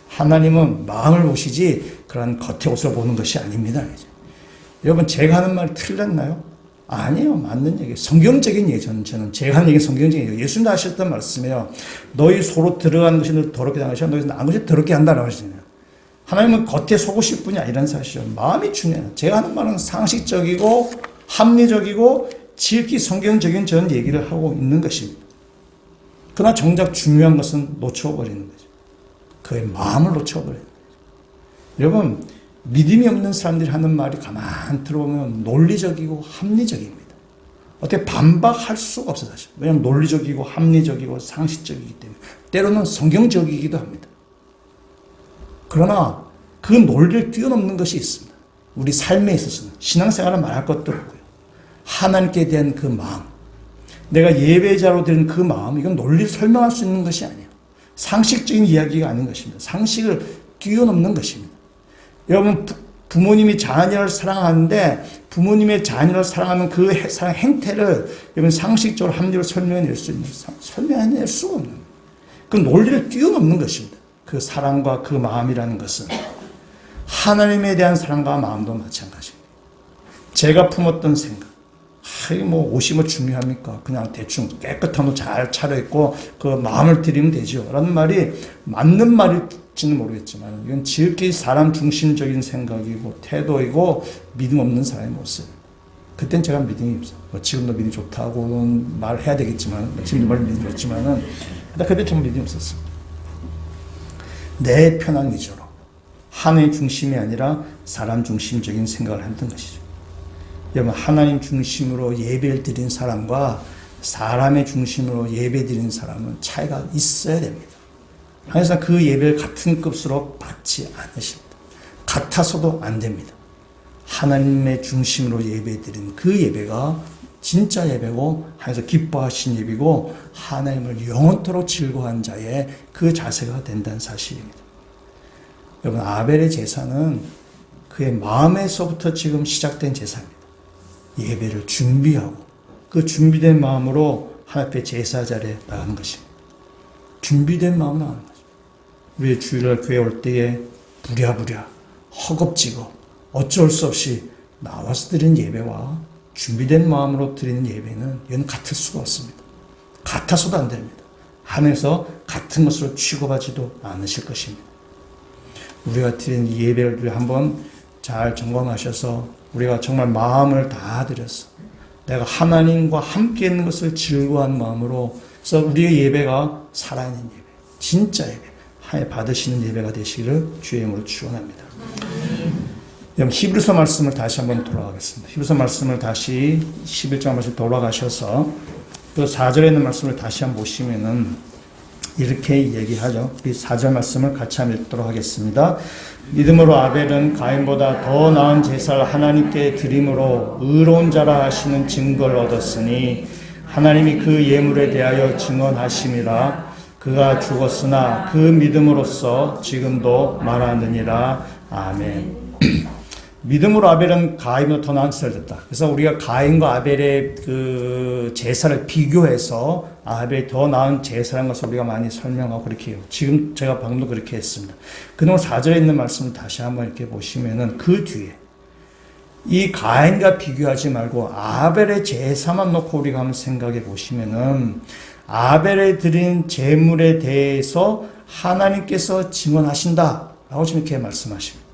하나님은 마음을 보시지 그런 겉의 옷을 보는 것이 아닙니다. 여러분, 제가 하는 말이 틀렸나요? 아니에요. 맞는 얘기예요. 성경적인 얘기예요. 저는 제가 하는 얘기는 성경적인 얘기예요. 예수님도 하셨던 말씀이에요. 너희 속으로 들어가는 것이 더럽게 당하시고 너희 나간 것이 더럽게 한다라고 하시잖아요. 하나님은 겉에 속으실 분이 아니라는 사실이죠. 마음이 중요해요. 제가 하는 말은 상식적이고 합리적이고 지극히 성경적인 저는 얘기를 하고 있는 것입니다. 그러나 정작 중요한 것은 놓쳐버리는 거죠. 그의 마음을 놓쳐버리는 거죠. 여러분, 믿음이 없는 사람들이 하는 말이 가만 들어보면 논리적이고 합리적입니다. 어떻게 반박할 수가 없어요, 사실. 왜냐하면 논리적이고 합리적이고 상식적이기 때문에. 때로는 성경적이기도 합니다. 그러나 그 논리를 뛰어넘는 것이 있습니다. 우리 삶에 있어서는 신앙생활을 말할 것도 없고요. 하나님께 대한 그 마음, 내가 예배자로 드린 그 마음, 이건 논리를 설명할 수 있는 것이 아니에요. 상식적인 이야기가 아닌 것입니다. 상식을 뛰어넘는 것입니다. 여러분, 부모님이 자녀를 사랑하는데 부모님의 자녀를 사랑하는 그 사랑 행태를 여러분 상식적으로 합리적으로 설명해낼 수 있는, 설명해낼 수가 없는 거예요. 그 논리를 뛰어넘는 것입니다. 그 사랑과 그 마음이라는 것은 하나님에 대한 사랑과 마음도 마찬가지입니다. 제가 품었던 생각, 옷이 중요합니까? 그냥 대충 깨끗한 옷 잘 차려입고 그 마음을 드리면 되죠 라는 말이 맞는 말일지는 모르겠지만 이건 지극히 사람 중심적인 생각이고 태도이고 믿음 없는 사람의 모습. 그땐 제가 믿음이 없어요. 지금도 믿음이 좋다고는 말해야 되겠지만, 지금도 말 믿음이 좋지만은 그때 정말 믿음이 없었어요. 내 편한 위주로 하나님 중심이 아니라 사람 중심적인 생각을 했던 것이죠. 여러분, 하나님 중심으로 예배를 드린 사람과 사람의 중심으로 예배 드리는 사람은 차이가 있어야 됩니다. 항상 그 예배를 같은 값으로 받지 않으십니다. 같아서도 안 됩니다. 하나님의 중심으로 예배 드린 그 예배가 진짜 예배고 하나님께서 기뻐하신 예배고 하나님을 영원토록 즐거워한 자의 그 자세가 된다는 사실입니다. 여러분, 아벨의 제사는 그의 마음에서부터 지금 시작된 제사입니다. 예배를 준비하고 그 준비된 마음으로 하나님 앞에 제사 자리에 나가는 것입니다. 준비된 마음으로 나가는 거죠. 우리 주일날 교회 올 때에 부랴부랴 허겁지겁 어쩔 수 없이 나와서 드리는 예배와 준비된 마음으로 드리는 예배는 이건 같을 수가 없습니다. 같아서도 안 됩니다. 하나님께서 같은 것으로 취급하지도 않으실 것입니다. 우리가 드리는 이 예배를 한번 잘 점검하셔서 우리가 정말 마음을 다 드려서 내가 하나님과 함께 있는 것을 즐거워하는 마음으로 그래서 우리의 예배가 살아있는 예배, 진짜 예배, 하나님 받으시는 예배가 되시기를 주의 이름으로 축원합니다. 여러분, 히브리서 말씀을 다시 한번 돌아가겠습니다. 히브리서 말씀을 다시 11장 말씀 돌아가셔서 그 4절에 있는 말씀을 다시 한번 보시면은 이렇게 얘기하죠. 우리 4절 말씀을 같이 한번 읽도록 하겠습니다. 믿음으로 아벨은 가인보다 더 나은 제사를 하나님께 드림으로 의로운 자라 하시는 증거를 얻었으니 하나님이 그 예물에 대하여 증언하심이라. 그가 죽었으나 그 믿음으로써 지금도 말하느니라. 아멘. 믿음으로 아벨은 가인보다 더 나은 제사를 드렸다. 그래서 우리가 가인과 아벨의 그 제사를 비교해서 아벨이 더 나은 제사라는 것을 우리가 많이 설명하고 그렇게 해요. 지금 제가 방금도 그렇게 했습니다. 그동안 4절에 있는 말씀을 다시 한번 이렇게 보시면은 그 뒤에 이 가인과 비교하지 말고 아벨의 제사만 놓고 우리가 한번 생각해 보시면은 아벨에 드린 제물에 대해서 하나님께서 증언하신다라고 지금 이렇게 말씀하십니다.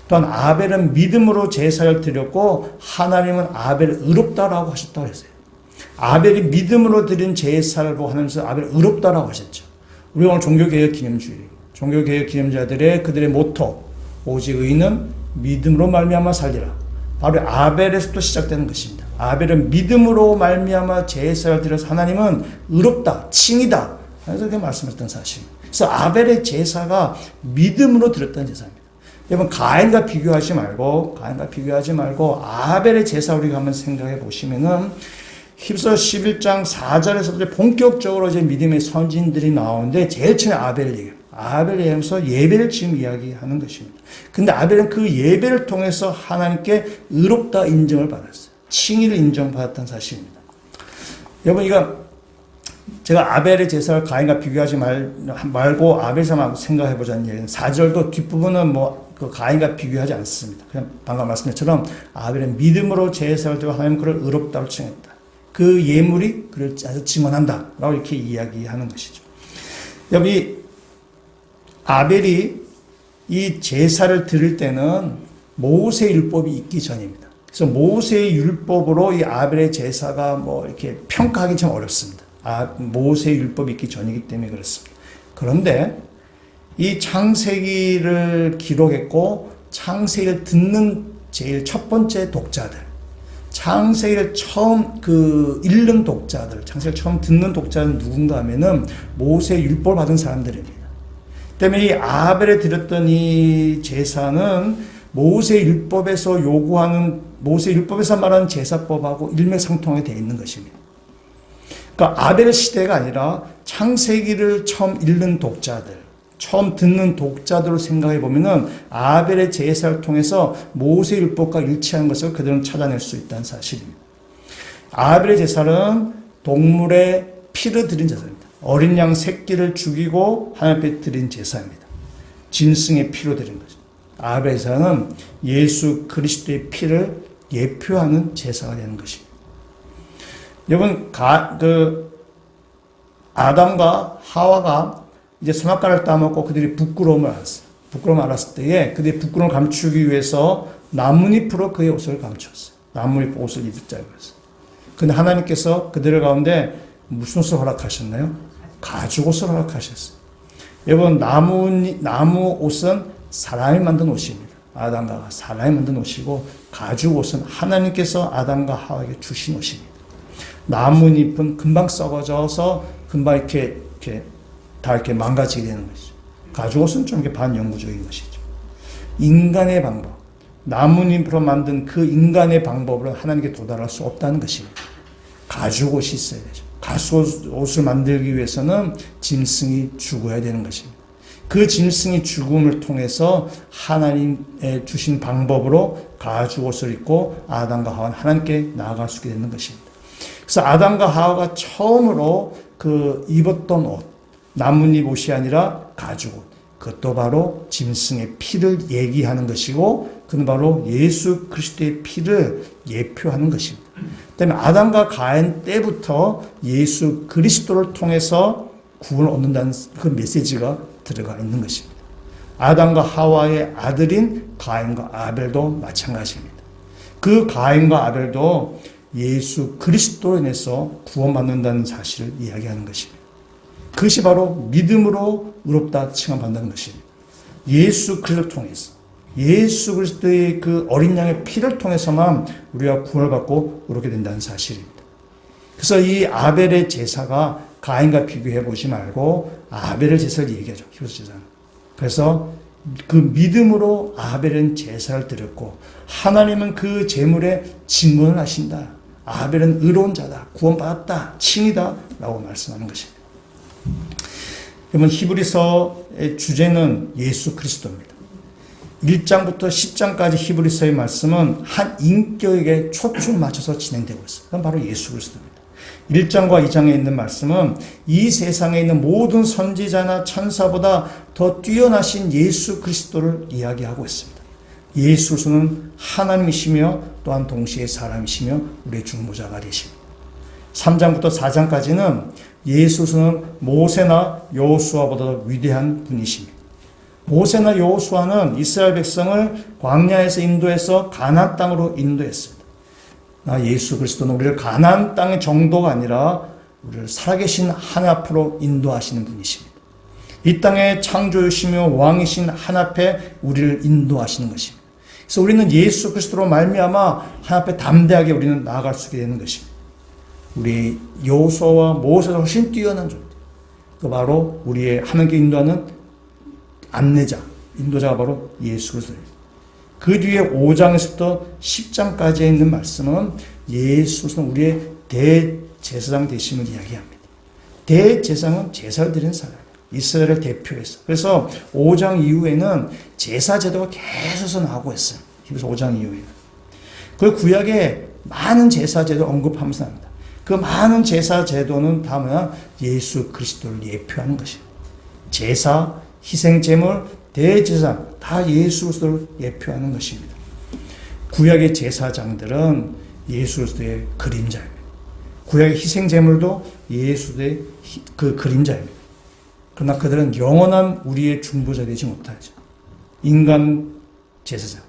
또한 아벨은 믿음으로 제사를 드렸고 하나님은 아벨을 의롭다라고 하셨다고 했어요. 아벨이 믿음으로 드린 제사를 보고 하면서 아벨을 의롭다라고 하셨죠. 우리 오늘 종교개혁 기념주일, 종교개혁 기념자들의 그들의 모토, 오직 의인은 믿음으로 말미암아 살리라. 바로 아벨에서부터 시작되는 것입니다. 아벨은 믿음으로 말미암아 제사를 드려서 하나님은 의롭다, 칭이다. 그래서 그렇게 말씀하셨던 사실입니다. 그래서 아벨의 제사가 믿음으로 드렸다는 제사입니다. 여러분, 가인과 비교하지 말고 아벨의 제사 우리가 한번 생각해 보시면은 히브리서 11장 4절에서 본격적으로 이제 믿음의 선진들이 나오는데 제일 처음에 아벨을 얘기해요. 아벨을 얘기하면서 예배를 지금 이야기하는 것입니다. 근데 아벨은 그 예배를 통해서 하나님께 의롭다 인정을 받았어요. 칭의를 인정받았다는 사실입니다. 여러분, 이거 제가 아벨의 제사를 가인과 비교하지 말고 아벨 제사만 생각해보자는 얘기는 4절도 뒷부분은 그 가인과 비교하지 않습니다. 그냥 방금 말씀드린 것처럼 아벨은 믿음으로 제사를 드리고 하나님 그를 의롭다고 칭했다. 그 예물이 그를 아주 증언한다. 라고 이렇게 이야기하는 것이죠. 여기 아벨이 이 제사를 드릴 때는 모세 율법이 있기 전입니다. 그래서 모세의 율법으로 이 아벨의 제사가 이렇게 평가하기 참 어렵습니다. 모세 율법이 있기 전이기 때문에 그렇습니다. 그런데 이 창세기를 기록했고 창세기를 듣는 제일 첫 번째 독자들, 창세기를 처음 읽는 독자들, 창세기를 처음 듣는 독자는 누군가 하면은 모세 율법을 받은 사람들입니다. 때문에 이 아벨에 드렸던 이 제사는 모세 율법에서 요구하는 모세 율법에서 말하는 제사법하고 일맥상통하게 되어 있는 것입니다. 그러니까 아벨 시대가 아니라 창세기를 처음 읽는 독자들, 처음 듣는 독자들로 생각해 보면은 아벨의 제사를 통해서 모세 율법과 일치한 것을 그들은 찾아낼 수 있다는 사실입니다. 아벨의 제사는 동물의 피를 드린 제사입니다. 어린 양 새끼를 죽이고 하나님 앞에 드린 제사입니다. 짐승의 피로 드린 거죠. 아벨의 제사는 예수 그리스도의 피를 예표하는 제사가 되는 것입니다. 여러분, 아담과 하와가 이제 선악과를 따먹고 그들이 부끄러움을 알았어요. 부끄러움을 알았을 때에 그들이 부끄러움을 감추기 위해서 나뭇잎으로 그의 옷을 감췄어요. 나뭇잎 옷을 입자고 했어요. 근데 하나님께서 그들 가운데 무슨 옷을 허락하셨나요? 가죽 옷을 허락하셨어요. 여러분, 나무 옷은 사람이 만든 옷입니다. 아담과 하와 사람이 만든 옷이고 가죽 옷은 하나님께서 아담과 하와에게 주신 옷입니다. 나뭇잎은 금방 썩어져서 금방 이렇게 다 이렇게 망가지게 되는 것이죠. 가죽 옷은 좀 이렇게 반영구적인 것이죠. 인간의 방법, 나뭇잎으로 만든 그 인간의 방법으로 하나님께 도달할 수 없다는 것입니다. 가죽옷이 있어야 되죠. 가죽옷을 만들기 위해서는 짐승이 죽어야 되는 것입니다. 그 짐승이 죽음을 통해서 하나님의 주신 방법으로 가죽옷을 입고 아담과 하와는 하나님께 나아갈 수 있게 되는 것입니다. 그래서 아담과 하와가 처음으로 그 입었던 옷, 나뭇잎 옷이 아니라 가죽옷, 그것도 바로 짐승의 피를 얘기하는 것이고 그는 바로 예수 그리스도의 피를 예표하는 것입니다. 그다음에 아담과 가인 때부터 예수 그리스도를 통해서 구원을 얻는다는 그 메시지가 들어가 있는 것입니다. 아담과 하와의 아들인 가인과 아벨도 마찬가지입니다. 그 가인과 아벨도 예수 그리스도로 인해서 구원받는다는 사실을 이야기하는 것입니다. 그것이 바로 믿음으로 의롭다 칭함받는다는 것입니다. 예수 그리스도를 통해서 예수 그리스도의 그 어린 양의 피를 통해서만 우리가 구원을 받고 의롭게 된다는 사실입니다. 그래서 이 아벨의 제사가 가인과 비교해 보지 말고 아벨의 제사를 얘기하죠. 히브리서 제사는. 그래서 그 믿음으로 아벨은 제사를 드렸고 하나님은 그 제물에 증언을 하신다. 아벨은 의로운 자다. 구원받았다. 칭이다. 라고 말씀하는 것입니다. 그러면 히브리서의 주제는 예수 그리스도입니다. 1장부터 10장까지 히브리서의 말씀은 한 인격에게 초점을 맞춰서 진행되고 있어요. 그건 바로 예수 그리스도입니다. 1장과 2장에 있는 말씀은 이 세상에 있는 모든 선지자나 천사보다 더 뛰어나신 예수 그리스도를 이야기하고 있습니다. 예수 그리스도는 하나님이시며 또한 동시에 사람이시며 우리의 중보자가 되십니다. 3장부터 4장까지는 예수 그리스도는 모세나 여호수아보다 위대한 분이십니다. 모세나 여호수아는 이스라엘 백성을 광야에서 인도해서 가나안 땅으로 인도했습니다. 예수 그리스도는 우리를 가나안 땅의 정도가 아니라 우리를 살아계신 하나님 앞으로 인도하시는 분이십니다. 이 땅의 창조주시며 왕이신 하나님 앞에 우리를 인도하시는 것입니다. 그래서 우리는 예수 그리스도로 말미암아 하나님 앞에 담대하게 우리는 나아갈 수 있게 되는 것입니다. 우리 여호수아와 모세보다 훨씬 뛰어난 존재. 그 바로 우리의 하나님께 인도하는 안내자, 인도자가 바로 예수 그리스도입니다. 그 뒤에 5장에서부터 10장까지에 있는 말씀은 예수 그리스도는 우리의 대제사장 되심을 이야기합니다. 대제사장은 제사를 드리는 사람, 이스라엘을 대표해서. 그래서 5장 이후에는 제사 제도가 계속해서 나오고 있어요. 히브리서 5장 이후에는. 그 구약에 많은 제사 제도를 언급하면서 나옵니다. 그 많은 제사 제도는 다 뭐냐? 예수 그리스도를 예표하는 것입니다. 제사, 희생제물, 대제사장 다 예수 그리스도를 예표하는 것입니다. 구약의 제사장들은 예수 그리스도의 그림자입니다. 구약의 희생제물도 예수의 그 그림자입니다. 그러나 그들은 영원한 우리의 중보자 되지 못하죠. 인간 제사장,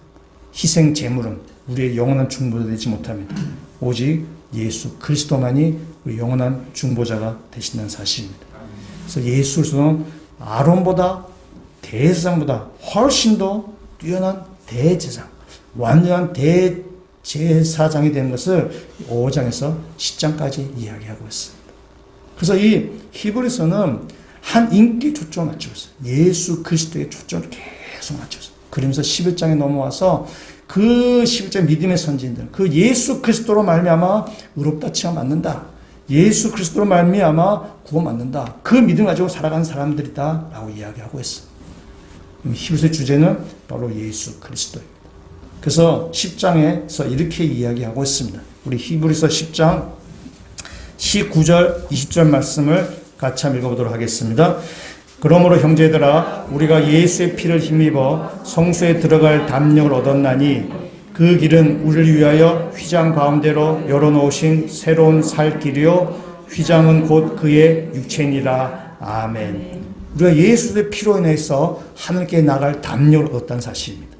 희생제물은 우리의 영원한 중보자 되지 못합니다. 오직 예수 그리스도만이 우리 영원한 중보자가 되신다는 사실입니다. 그래서 예수 그리스도는 아론보다 대제사장보다 훨씬 더 뛰어난 대제사장, 완전한 대제사장이 되는 것을 5장에서 10장까지 이야기하고 있습니다. 그래서 이 히브리서는 한 인기에 초점을 맞추고 있어요. 예수 그리스도의 초점을 계속 맞추고 있어요. 그러면서 11장에 넘어와서 그 11장 믿음의 선지인들, 그 예수 그리스도로 말미암아 의롭다 칭함받는다. 예수 그리스도로 말미암아 구원받는다. 그 믿음 가지고 살아가는 사람들이다라고 이야기하고 있어요. 히브리서의 주제는 바로 예수 그리스도입니다. 그래서 10장에서 이렇게 이야기하고 있습니다. 우리 히브리서 10장 19절 20절 말씀을 같이 한번 읽어보도록 하겠습니다. 그러므로 형제들아 우리가 예수의 피를 힘입어 성소에 들어갈 담력을 얻었나니 그 길은 우리를 위하여 휘장 가운데로 열어놓으신 새로운 살 길이요 휘장은 곧 그의 육체니라. 아멘. 우리가 예수의 피로 인해서 하늘께 나갈 담력을 얻었다는 사실입니다.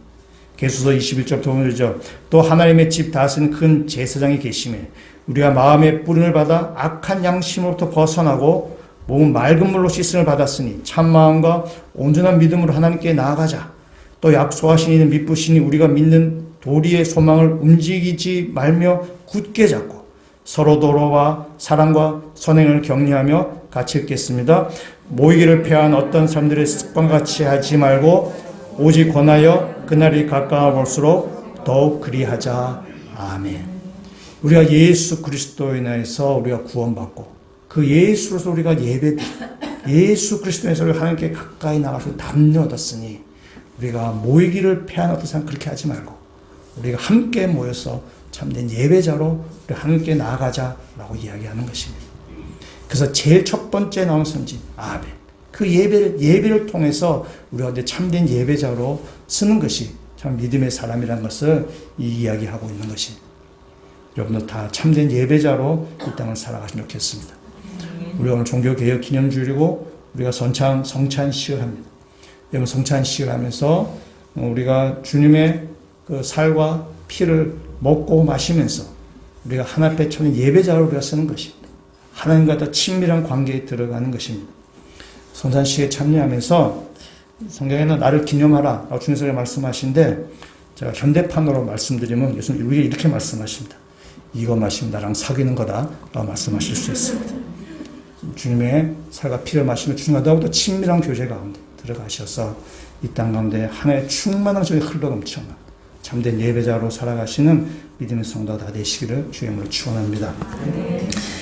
계수서 21절 보면죠. 또 하나님의 집 다스리는 큰 제사장이 계시매 우리가 마음의 뿌림을 받아 악한 양심으로부터 벗어나고 몸은 맑은 물로 씻음을 받았으니 참마음과 온전한 믿음으로 하나님께 나아가자. 또 약속하신 이는 믿으시니 우리가 믿는 도리의 소망을 움직이지 말며 굳게 잡고 서로 도로와 사랑과 선행을 격려하며 같이 읽겠습니다. 모이기를 패한 어떤 사람들의 습관같이 하지 말고 오직 권하여 그날이 가까워 볼수록 더욱 그리하자. 아멘. 우리가 예수 그리스도에 인해서 우리가 구원받고 그 예수로서 우리가 예배드리고 예수 그리스도에서 우리가 하나님께 가까이 나가서 담요 얻었으니 우리가 모이기를 패하는 어떤 사람 그렇게 하지 말고 우리가 함께 모여서 참된 예배자로 우리 하나님께 나아가자라고 이야기하는 것입니다. 그래서 제일 첫 번째 나온 선지 아벨 그 예배를 통해서 우리가 이제 참된 예배자로 쓰는 것이 참 믿음의 사람이라는 것을 이야기하고 있는 것입니다. 여러분들 다 참된 예배자로 이 땅을 살아가시면 좋겠습니다. 우리가 오늘 종교개혁 기념주일이고 우리가 성찬식을 합니다. 여러분 성찬식을 하면서 우리가 주님의 그 살과 피를 먹고 마시면서 우리가 하나님 앞에 참된 예배자로 우리가 쓰는 것입니다. 하나님과 더 친밀한 관계에 들어가는 것입니다. 성찬식에 참여하면서 성경에는 나를 기념하라 라고 주님께서 말씀하신데 제가 현대판으로 말씀드리면 예수님 우리에게 이렇게 말씀하십니다. 이거 마시면 나랑 사귀는 거다 라고 말씀하실 수 있습니다. 주님의 살과 피를 마시면 주님과 더욱더 친밀한 교제 가운데 들어가셔서 이 땅 가운데 하나의 충만한 속에 흘러넘쳐나 참된 예배자로 살아가시는 믿음의 성도가 다 되시기를 주의 이름으로 축원합니다.